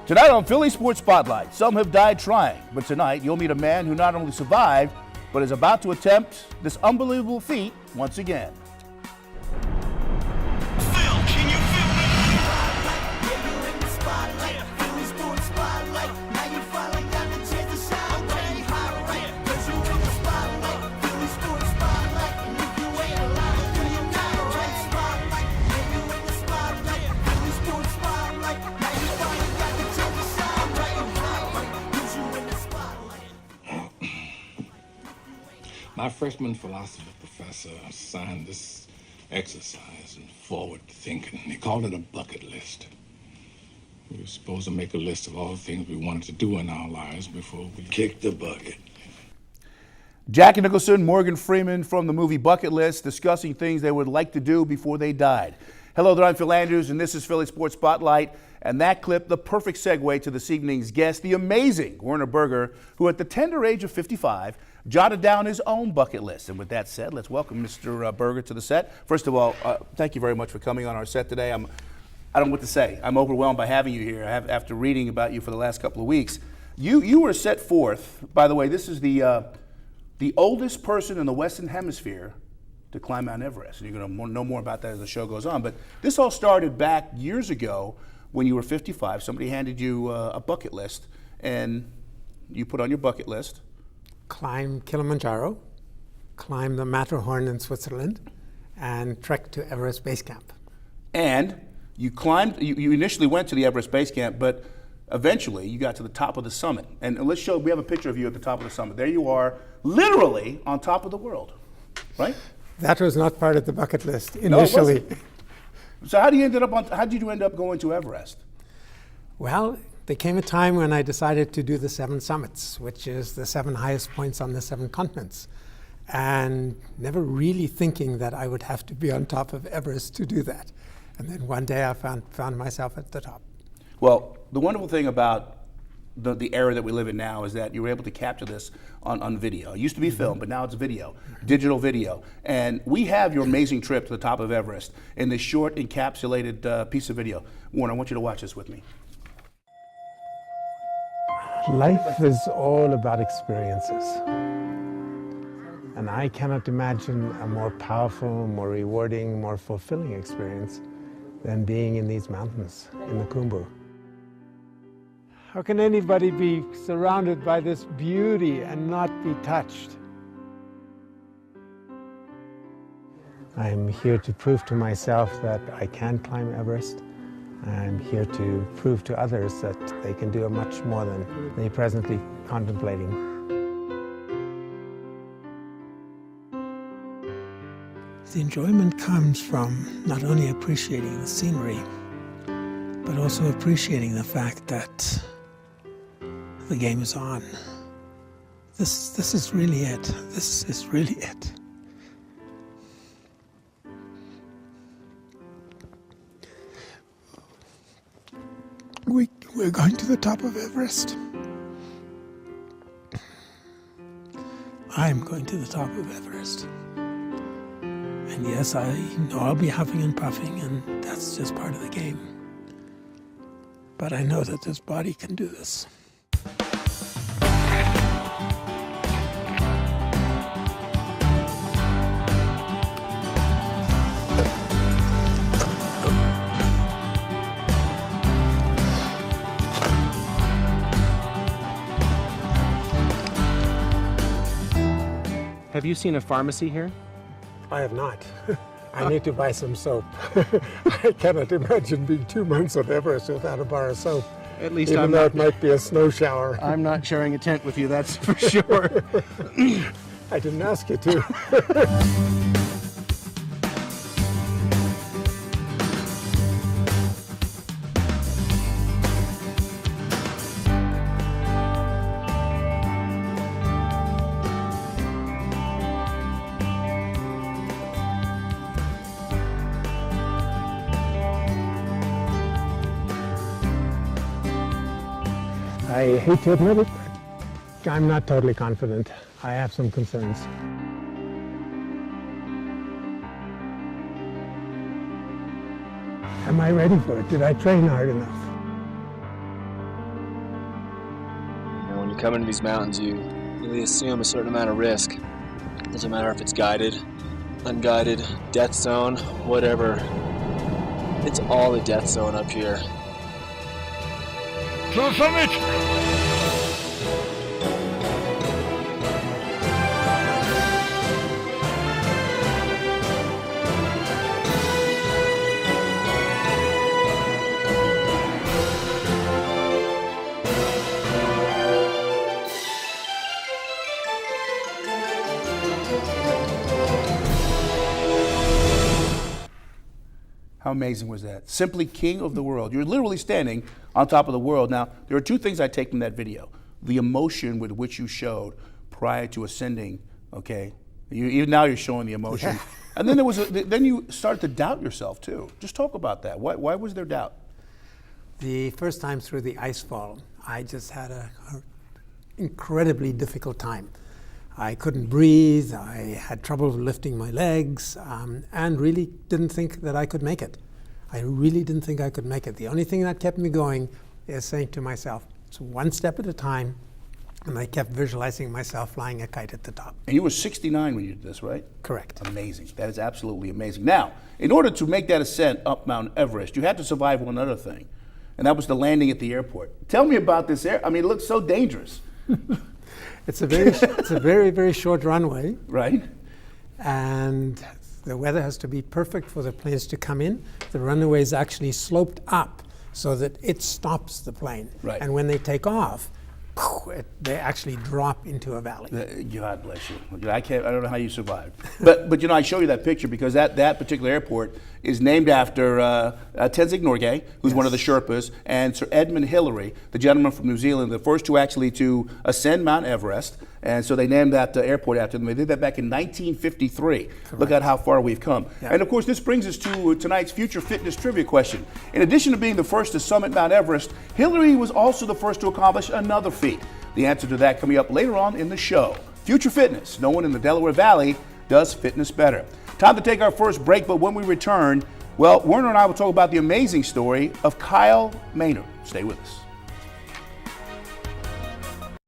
Tonight on Philly Sports Spotlight, some have died trying, but tonight you'll meet a man who not only survived, but is about to attempt this unbelievable feat once again. My freshman philosophy professor assigned this exercise in forward thinking. He called it a bucket list. We were supposed to make a list of all the things we wanted to do in our lives before we kicked the bucket. Jack Nicholson, Morgan Freeman from the movie Bucket List, discussing things they would like to do before they died. Hello there, I'm Phil Andrews, and this is Philly Sports Spotlight. And that clip, the perfect segue to this evening's guest, the amazing Werner Berger, who at the tender age of 55, jotted down his own bucket list. And with that said, let's welcome Mr. Berger to the set. First of all, thank you very much for coming on our set today. I don't know what to say. I'm overwhelmed by having you here after reading about you for the last couple of weeks. You were set forth, by the way, this is the oldest person in the Western Hemisphere to climb Mount Everest. And you're going to know more about that as the show goes on. But this all started back years ago when you were 55. Somebody handed you a bucket list, and you put on your bucket list. Climb Kilimanjaro, climb the Matterhorn in Switzerland, and trek to Everest Base Camp. And you climbed, you initially went to the Everest Base Camp, but eventually you got to the top of the summit. And let's show, we have a picture of you at the top of the summit. There you are, literally on top of the world, right? That was not part of the bucket list initially. No, so how did you end up going to Everest? Well, there came a time when I decided to do the 7 summits, which is the 7 highest points on the 7 continents, and never really thinking that I would have to be on top of Everest to do that. And then one day I found myself at the top. Well, the wonderful thing about the era that we live in now is that you were able to capture this on video. It used to be film, but now it's video, digital video. And we have your amazing trip to the top of Everest in this short encapsulated piece of video. Warren, I want you to watch this with me. Life is all about experiences. And I cannot imagine a more powerful, more rewarding, more fulfilling experience than being in these mountains, in the Khumbu. How can anybody be surrounded by this beauty and not be touched? I'm here to prove to myself that I can climb Everest. I'm here to prove to others that they can do much more than they're presently contemplating. The enjoyment comes from not only appreciating the scenery, but also appreciating the fact that the game is on. This is really it. This is really it. We're going to the top of Everest. I'm going to the top of Everest. And yes, I know I'll be huffing and puffing, and that's just part of the game. But I know that this body can do this. Have you seen a pharmacy here? I have not. I need to buy some soap. I cannot imagine being 2 months on Everest without a bar of soap. At least even though it might be a snow shower. I'm not sharing a tent with you, that's for sure. I didn't ask you to. I hate to admit it, but I'm not totally confident. I have some concerns. Am I ready for it? Did I train hard enough? you come into these mountains, you really assume a certain amount of risk. Doesn't matter if it's guided, unguided, death zone, whatever. It's all the death zone up here. To the summit! How amazing was that? Simply king of the world. You're literally standing on top of the world. Now, there are two things I take from that video. The emotion with which you showed prior to ascending, okay? Even now you're showing the emotion. And then then you started to doubt yourself too. Just talk about that. Why was there doubt? The first time through the ice fall, I just had an incredibly difficult time. I couldn't breathe, I had trouble lifting my legs, and really didn't think that I could make it. I really didn't think I could make it. The only thing that kept me going is saying to myself, it's one step at a time, and I kept visualizing myself flying a kite at the top. And you were 69 when you did this, right? Correct. Amazing. That is absolutely amazing. Now, in order to make that ascent up Mount Everest, you had to survive one other thing, and that was the landing at the airport. Tell me about this it looks so dangerous. It's a very, very short runway. Right. And the weather has to be perfect for the planes to come in. The runway is actually sloped up so that it stops the plane. Right. And when they take off, they actually drop into a valley. God bless you. I don't know how you survived. But I show you that picture because that particular airport is named after Tenzing Norgay, who's one of the Sherpas, and Sir Edmund Hillary, the gentleman from New Zealand, the first two actually to ascend Mount Everest. And so they named that airport after them. They did that back in 1953. Correct. Look at how far we've come. Yeah. And of course, this brings us to tonight's Future Fitness Trivia question. In addition to being the first to summit Mount Everest, Hillary was also the first to accomplish another feat. The answer to that coming up later on in the show. Future Fitness. No one in the Delaware Valley does fitness better. Time to take our first break, but when we return, Werner and I will talk about the amazing story of Kyle Maynard. Stay with us.